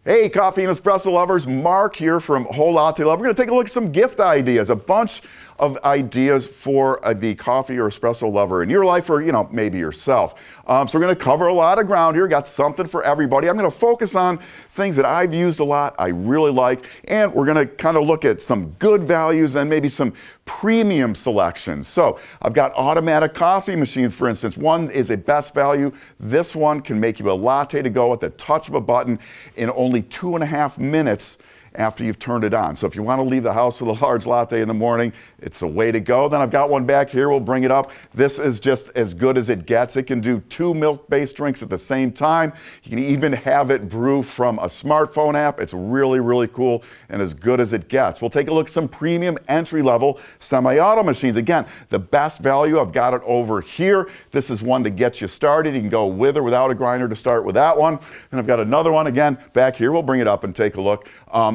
Hey, coffee and espresso lovers, Mark here from Whole Latte Love. We're going to take a look at some gift ideas, a bunch of ideas for the coffee or espresso lover in your life or, maybe yourself. So we're going to cover a lot of ground here, got something for everybody. I'm going to focus on things that I've used a lot, I really like, and we're going to kind of look at some good values and maybe some premium selections. So I've got automatic coffee machines, for instance. One is a best value. This one can make you a latte to go at the touch of a button in only 2.5 minutes after you've turned it on. So if you want to leave the house with a large latte in the morning, it's the way to go. Then I've got one back here, we'll bring it up. This is just as good as it gets. It can do 2 milk-based drinks at the same time. You can even have it brew from a smartphone app. It's really, really cool and as good as it gets. We'll take a look at some premium entry-level semi-auto machines. Again, the best value, I've got it over here. This is one to get you started. You can go with or without a grinder to start with that one. And I've got another one, again, back here. We'll bring it up and take a look.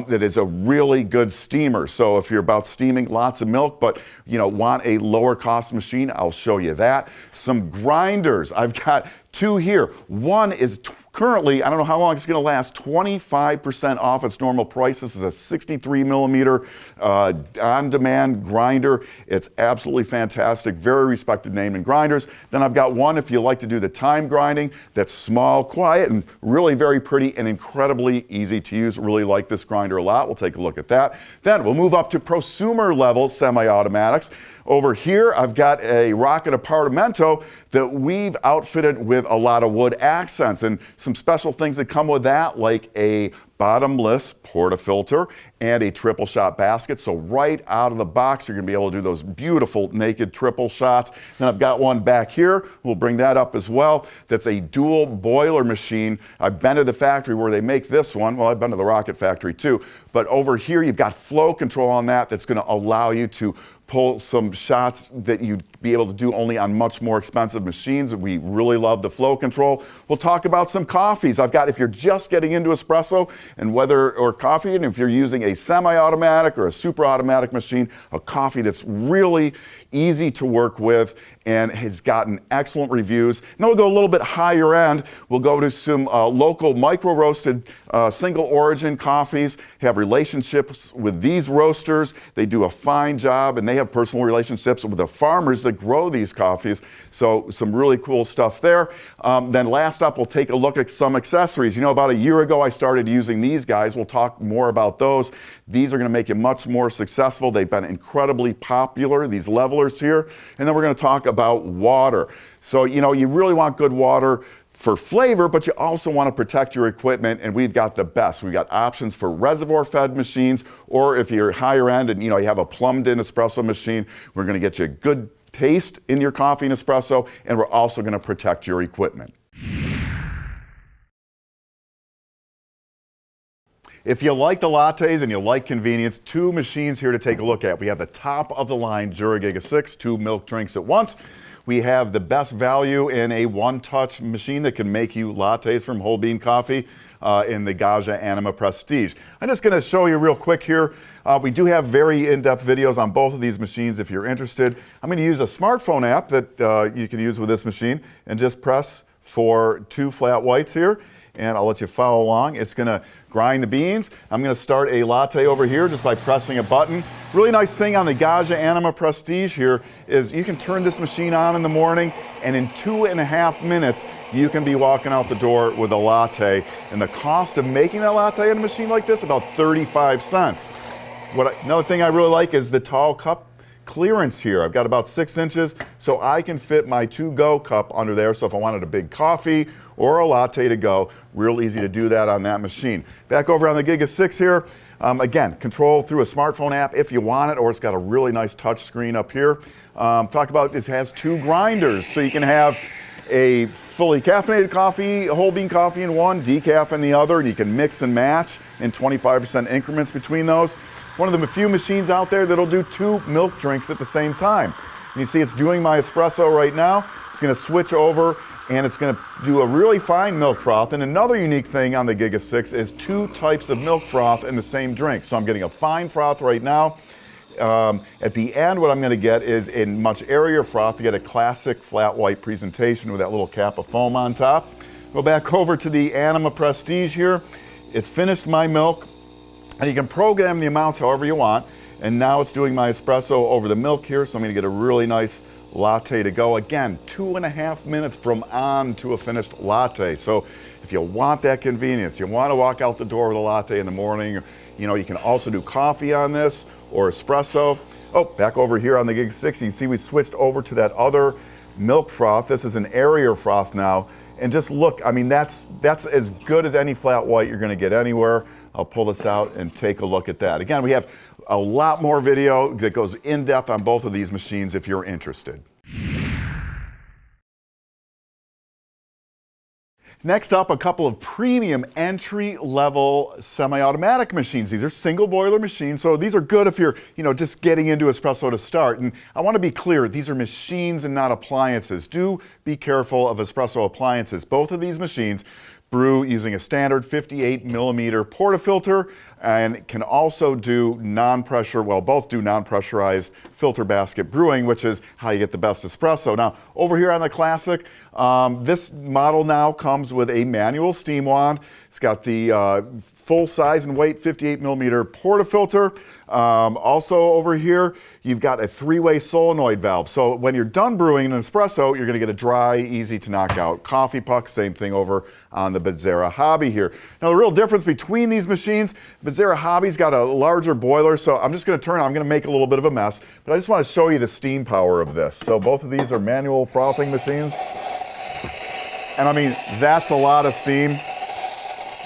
That is a really good steamer. So if you're about steaming lots of milk, but want a lower cost machine, I'll show you that. Some grinders, I've got 2 here. One is currently, I don't know how long it's going to last, 25% off its normal price. This is a 63 millimeter on-demand grinder. It's absolutely fantastic, very respected name in grinders. Then I've got one, if you like to do the time grinding, that's small, quiet, and really very pretty and incredibly easy to use. Really like this grinder a lot. We'll take a look at that. Then we'll move up to prosumer level semi-automatics. Over here, I've got a Rocket Appartamento that we've outfitted with a lot of wood accents and some special things that come with that, like a bottomless portafilter and a triple shot basket. So right out of the box, you're gonna be able to do those beautiful naked triple shots. Then I've got one back here. We'll bring that up as well. That's a dual boiler machine. I've been to the factory where they make this one. Well, I've been to the Rocket factory too. But over here, you've got flow control on that. That's gonna allow you to pull some shots that you'd be able to do only on much more expensive machines. We really love the flow control. We'll talk about some coffees. I've got, if you're just getting into espresso and or coffee, and if you're using a semi-automatic or a super automatic machine, a coffee that's really easy to work with and has gotten excellent reviews. Now we'll go a little bit higher end. We'll go to some local micro-roasted single origin coffees, have relationships with these roasters. They do a fine job and they have personal relationships with the farmers that grow these coffees. So some really cool stuff there. Then last up, we'll take a look at some accessories. About a year ago, I started using these guys. We'll talk more about those. These are going to make you much more successful. They've been incredibly popular, these levelers here. And then we're going to talk about water. So, you really want good water for flavor, but you also want to protect your equipment, and we've got the best. We've got options for reservoir-fed machines, or if you're higher end and you have a plumbed-in espresso machine, we're going to get you a good taste in your coffee and espresso, and we're also going to protect your equipment. If you like the lattes and you like convenience, 2 machines here to take a look at. We have the top of the line Jura Giga 6, 2 milk drinks at once. We have the best value in a one-touch machine that can make you lattes from whole bean coffee in the Gaggia Anima Prestige. I'm just going to show you real quick here. We do have very in-depth videos on both of these machines if you're interested. I'm going to use a smartphone app that you can use with this machine and just press for 2 flat whites here. And I'll let you follow along. It's gonna grind the beans. I'm gonna start a latte over here just by pressing a button. Really nice thing on the Gaggia Anima Prestige here is you can turn this machine on in the morning and in 2.5 minutes, you can be walking out the door with a latte. And the cost of making that latte in a machine like this, about 35 cents. Another thing I really like is the tall cup clearance here. I've got about 6 inches, so I can fit my to-go cup under there. So if I wanted a big coffee or a latte to go, real easy to do that on that machine. Back over on the Giga 6 here, again, control through a smartphone app if you want it, or it's got a really nice touch screen up here. Talk about it has 2 grinders, so you can have a fully caffeinated coffee, whole bean coffee in one, decaf in the other, and you can mix and match in 25% increments between those. One of the few machines out there that'll do 2 milk drinks at the same time. And you see it's doing my espresso right now. It's going to switch over and it's going to do a really fine milk froth. And another unique thing on the Giga 6 is 2 types of milk froth in the same drink. So I'm getting a fine froth right now. At the end, what I'm going to get is a much airier froth to get a classic flat white presentation with that little cap of foam on top. Go back over to the Anima Prestige here. It's finished my milk, and you can program the amounts however you want. And now it's doing my espresso over the milk here, so I'm gonna get a really nice latte to go. Again, 2.5 minutes from on to a finished latte. So if you want that convenience, you want to walk out the door with a latte in the morning, you know, you can also do coffee on this or espresso. Oh, back over here on the Gig 60, you see we switched over to that other milk froth. This is an airier froth now. And just look, I mean, that's as good as any flat white you're gonna get anywhere. I'll pull this out and take a look at that. Again, we have a lot more video that goes in depth on both of these machines if you're interested. Next up, a couple of premium entry-level semi-automatic machines. These are single boiler machines, so these are good if you're, you know, just getting into espresso to start. And I want to be clear, these are machines and not appliances. Do be careful of espresso appliances. Both of these machines brew using a standard 58mm portafilter and can also do non-pressure, well, both do non-pressurized filter basket brewing, which is how you get the best espresso. Now, over here on the Classic, this model now comes with a manual steam wand. It's got the full size and weight 58mm portafilter. Also over here, you've got a 3-way solenoid valve. So when you're done brewing an espresso, you're gonna get a dry, easy to knock out coffee puck. Same thing over on the Bezzera Hobby here. Now the real difference between these machines, Bezzera Hobby's got a larger boiler, so I'm just gonna I'm gonna make a little bit of a mess, but I just wanna show you the steam power of this. So both of these are manual frothing machines. And I mean, that's a lot of steam.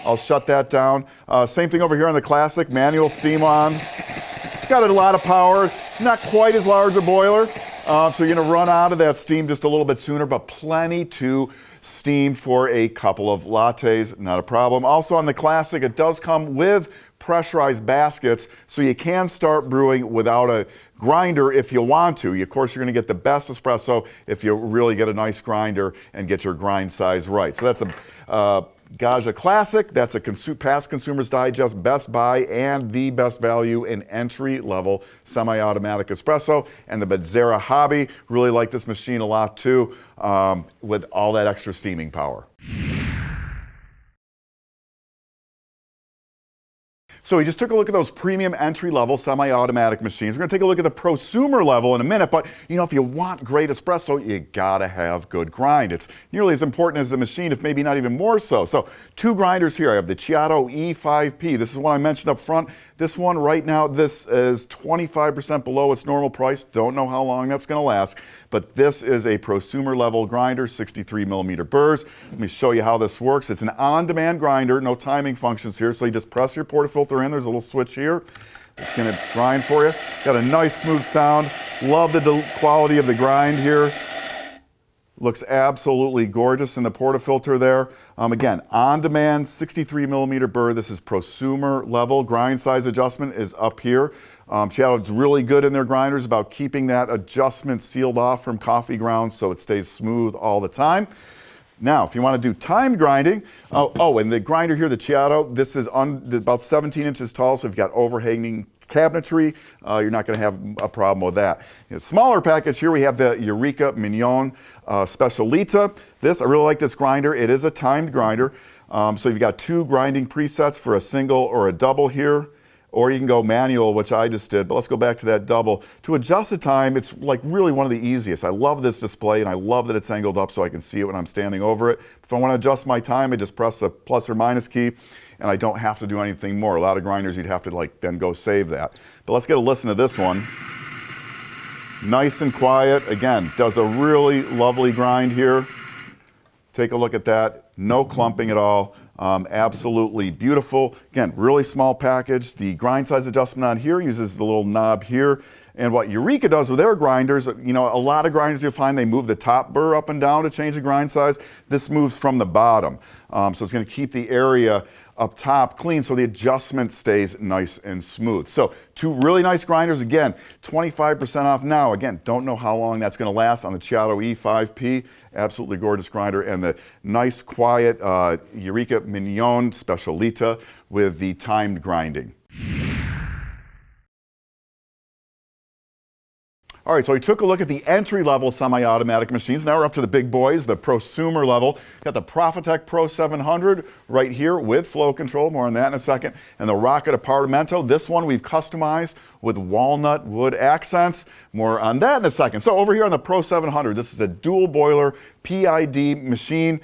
I'll shut that down. Same thing over here on the Classic, manual steam on. It's got a lot of power, not quite as large a boiler, so you're gonna run out of that steam just a little bit sooner, but plenty to steam for a couple of lattes, not a problem. Also on the Classic, it does come with pressurized baskets, so you can start brewing without a grinder if you want to. Of course, you're gonna get the best espresso if you really get a nice grinder and get your grind size right. So that's a Gaggia Classic, that's a past Consumer's Digest Best Buy and the best value in entry-level semi-automatic espresso. And the Bezzera Hobby, really like this machine a lot too, with all that extra steaming power. So we just took a look at those premium entry-level semi-automatic machines. We're gonna take a look at the prosumer level in a minute, but you know, if you want great espresso, you gotta have good grind. It's nearly as important as the machine, if maybe not even more so. So 2 grinders here. I have the Ceado E5P. This is one I mentioned up front. This one right now, this is 25% below its normal price. Don't know how long that's gonna last, but this is a prosumer level grinder, 63mm burrs. Let me show you how this works. It's an on-demand grinder, no timing functions here, so you just press your portafilter in. There's a little switch here. It's going to grind for you. Got a nice smooth sound. Love the quality of the grind here. Looks absolutely gorgeous in the portafilter there. Again, on-demand 63mm burr. This is prosumer level. Grind size adjustment is up here. Ceado's really good in their grinders about keeping that adjustment sealed off from coffee grounds so it stays smooth all the time. Now, if you want to do timed grinding, and the grinder here, the Ceado, this is about 17 inches tall, so if you've got overhanging cabinetry, you're not going to have a problem with that. In a smaller package here, we have the Eureka Mignon SPECIALITA. I really like this grinder. It is a timed grinder. So you've got 2 grinding presets for a single or a double here. Or you can go manual, which I just did, but let's go back to that double. To adjust the time, it's like really one of the easiest. I love this display and I love that it's angled up so I can see it when I'm standing over it. If I want to adjust my time, I just press the plus or minus key and I don't have to do anything more. A lot of grinders, you'd have to then go save that. But let's get a listen to this one. Nice and quiet. Again, does a really lovely grind here. Take a look at that. No clumping at all. Absolutely beautiful. Again, really small package. The grind size adjustment on here uses the little knob here. And what Eureka does with their grinders, you know, a lot of grinders you'll find they move the top burr up and down to change the grind size. This moves from the bottom. So it's going to keep the area up top clean so the adjustment stays nice and smooth. So 2 really nice grinders. Again, 25% off now. Again, don't know how long that's going to last on the Ceado E5P. Absolutely gorgeous grinder. And the nice, quiet Eureka Mignon SPECIALITA with the timed grinding. All right, so we took a look at the entry-level semi-automatic machines. Now we're up to the big boys, the prosumer level. Got the Profitec Pro 700 right here with flow control, more on that in a second, and the Rocket Appartamento. This one we've customized with walnut wood accents. More on that in a second. So over here on the Pro 700, this is a dual boiler PID machine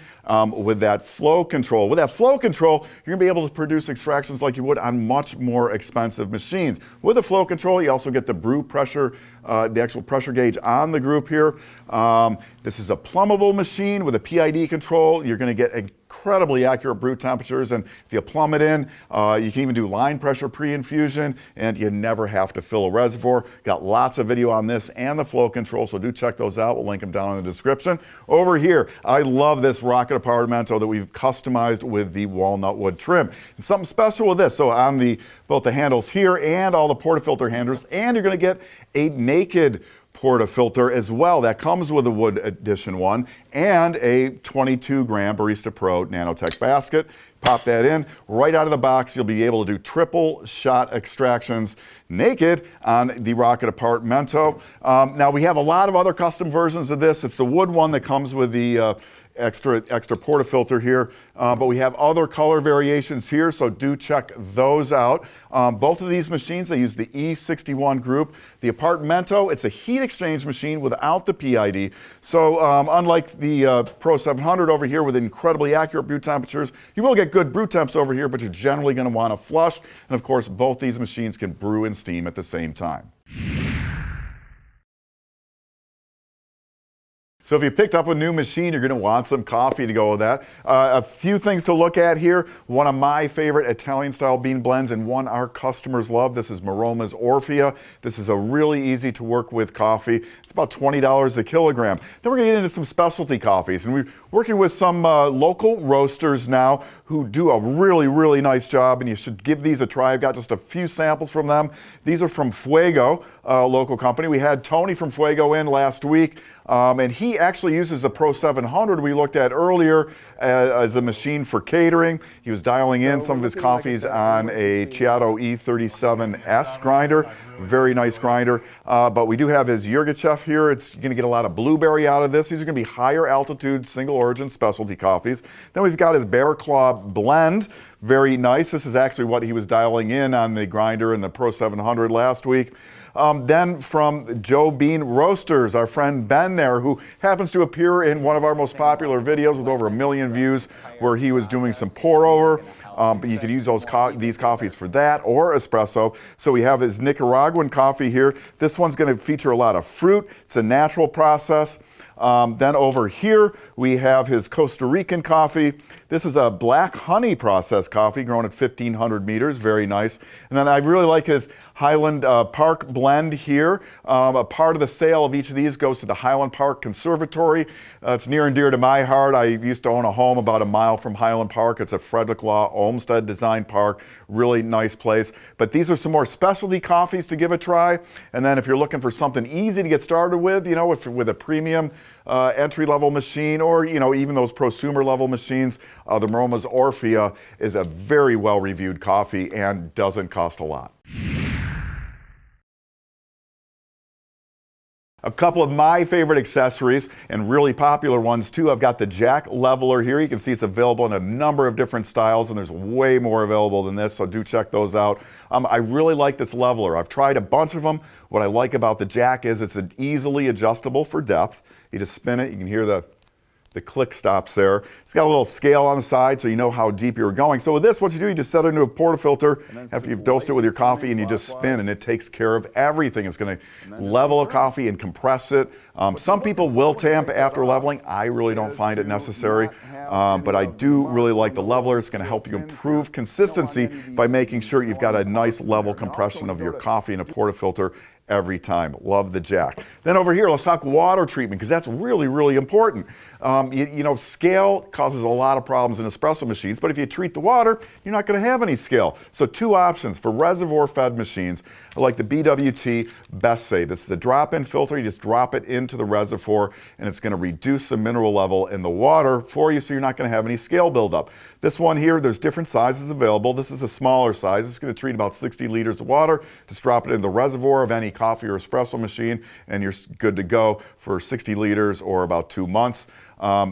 with that flow control. With that flow control, you're gonna be able to produce extractions like you would on much more expensive machines. With the flow control, you also get the brew pressure, the actual pressure gauge on the group here. This is a plumbable machine with a PID control. You're gonna get incredibly accurate brew temperatures, and if you plumb it in, you can even do line pressure pre-infusion, and you never have to fill a reservoir. Got lots of video on this and the flow control, so do check those out. We'll link them down in the description. Over here, I love this Rocket Appartamento that we've customized with the walnut wood trim. And something special with this, so on both the handles here and all the portafilter handles, and you're gonna get a naked portafilter as well. That comes with a wood edition one and a 22-gram Barista Pro Nanotech basket. Pop that in. Right out of the box, you'll be able to do triple shot extractions naked on the Rocket Appartamento. Now we have a lot of other custom versions of this. It's the wood one that comes with the extra portafilter here, but we have other color variations here, so do check those out. Both of these machines, they use the E61 group. The Appartamento, it's a heat exchange machine without the PID. So unlike the Pro 700 over here with incredibly accurate brew temperatures, you will get good brew temps over here, but you're generally going to want to flush. And of course, both these machines can brew and steam at the same time. So if you picked up a new machine, you're going to want some coffee to go with that. A few things to look at here. One of my favorite Italian-style bean blends and one our customers love. This is Maromas Orphea. This is a really easy to work with coffee. It's about $20 a kilogram. Then we're going to get into some specialty coffees. And we're working with some local roasters now who do a really, really nice job, and you should give these a try. I've got just a few samples from them. These are from Fuego, a local company. We had Tony from Fuego in last week, and he actually uses the Pro 700 we looked at earlier as a machine for catering. He was dialing in some of his coffees on a Ceado E5P grinder. Very nice grinder. But we do have his Yirgacheffe here. It's going to get a lot of blueberry out of this. These are going to be higher altitude, single origin specialty coffees. Then we've got his Bear Claw blend. Very nice. This is actually what he was dialing in on the grinder in the Pro 700 last week. Then from Joe Bean Roasters, our friend Ben there, who happens to appear in one of our most popular videos with over 1 million views, where he was doing some pour over. But you could use these coffees for that or espresso. So we have his Nicaraguan coffee here. This one's going to feature a lot of fruit. It's a natural process. Then over here, we have his Costa Rican coffee. This is a black honey processed coffee grown at 1,500 meters, very nice. And then I really like his Highland Park blend here. A part of the sale of each of these goes to the Highland Park Conservatory. It's near and dear to my heart. I used to own a home about a mile from Highland Park. It's a Frederick Law Olmsted design park. Really nice place. But these are some more specialty coffees to give a try. And then if you're looking for something easy to get started with, you know, with a premium entry-level machine, or you know, even those prosumer level machines, the Maromas Orphea is a very well-reviewed coffee and doesn't cost a lot. A couple of my favorite accessories, and really popular ones too. I've got the Jack Leveler here. You can see it's available in a number of different styles, and there's way more available than this, so do check those out. I really like this leveler. I've tried a bunch of them. What I like about the Jack is it's easily adjustable for depth. You just spin it, you can hear the click stops there. It's got a little scale on the side so you know how deep you're going. So with this, what you do, you just set it into a portafilter after you've dosed it with your coffee, and you just spin, and it takes care of everything. It's going to level a coffee and compress it. Some people will tamp after leveling. I really don't find it necessary, but I do really like the leveler. It's going to help you improve consistency by making sure you've got a nice level compression of your coffee in a portafilter every time. Love the Jack. Then over here, let's talk water treatment, because that's really, really important. You know, scale causes a lot of problems in espresso machines, but if you treat the water, you're not going to have any scale. So two options for reservoir-fed machines, like the BWT Bezzera. This is a drop-in filter. You just drop it into the reservoir, and it's going to reduce the mineral level in the water for you, so you're not going to have any scale buildup. This one here, there's different sizes available. This is a smaller size. It's going to treat about 60 liters of water. Just drop it in the reservoir of any coffee or espresso machine, and you're good to go for 60 liters or about 2 months.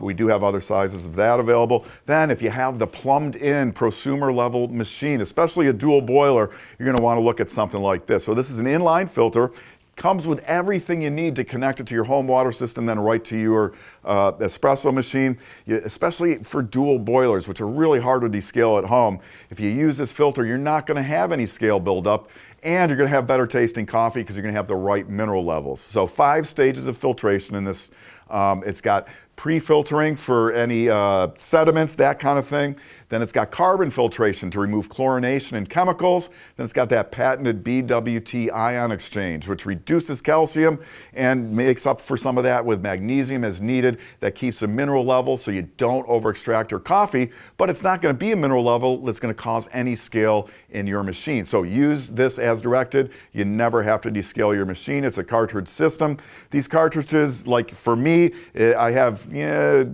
We do have other sizes of that available. Then if you have the plumbed in prosumer level machine, especially a dual boiler, you're going to want to look at something like this. So this is an inline filter. Comes with everything you need to connect it to your home water system, then right to your espresso machine, especially for dual boilers, which are really hard to descale at home. If you use this filter, you're not going to have any scale buildup, and you're going to have better tasting coffee because you're going to have the right mineral levels. So 5 stages of filtration in this. It's got pre-filtering for any sediments, that kind of thing. Then it's got carbon filtration to remove chlorination and chemicals. Then it's got that patented BWT ion exchange, which reduces calcium and makes up for some of that with magnesium as needed. That keeps the mineral level so you don't over-extract your coffee, but it's not going to be a mineral level that's going to cause any scale in your machine. So use this as directed. You never have to descale your machine. It's a cartridge system. These cartridges, like for me, I have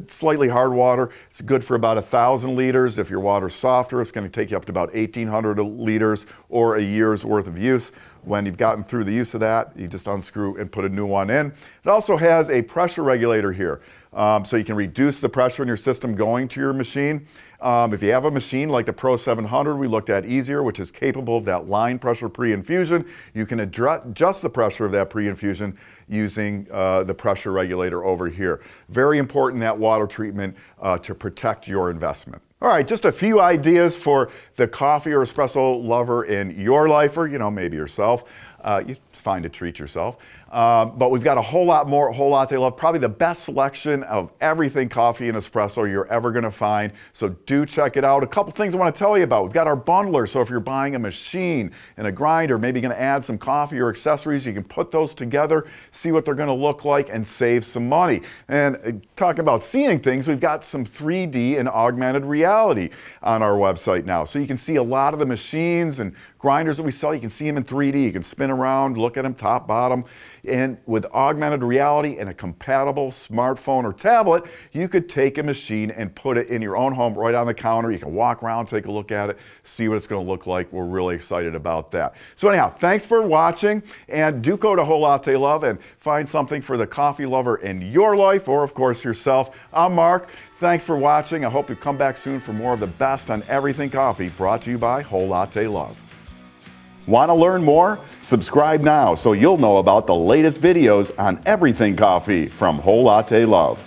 slightly hard water. It's good for about 1,000 liters. If your water's softer, it's going to take you up to about 1,800 liters or a year's worth of use. When you've gotten through the use of that, you just unscrew and put a new one in. It also has a pressure regulator here, so you can reduce the pressure in your system going to your machine. If you have a machine like the Pro 700 we looked at easier, which is capable of that line pressure pre-infusion, you can adjust the pressure of that pre-infusion using the pressure regulator over here. Very important, that water treatment to protect your investment. All right, just a few ideas for the coffee or espresso lover in your life, or maybe yourself. It's fine to treat yourself. But we've got a whole lot more, a whole lot they love. Probably the best selection of everything coffee and espresso you're ever going to find. So do check it out. A couple things I want to tell you about. We've got our bundler. So if you're buying a machine and a grinder, maybe going to add some coffee or accessories, you can put those together, see what they're going to look like, and save some money. And talking about seeing things, we've got some 3D and augmented reality on our website now. So you can see a lot of the machines and grinders that we sell. You can see them in 3D. You can spin around, look at them top, bottom. And with augmented reality and a compatible smartphone or tablet, you could take a machine and put it in your own home right on the counter. You can walk around, take a look at it, see what it's going to look like. We're really excited about that. So anyhow, thanks for watching, and do go to Whole Latte Love and find something for the coffee lover in your life, or of course yourself. I'm Mark. Thanks for watching. I hope you come back soon for more of the best on everything coffee, brought to you by Whole Latte Love. Want to learn more? Subscribe now so you'll know about the latest videos on everything coffee from Whole Latte Love.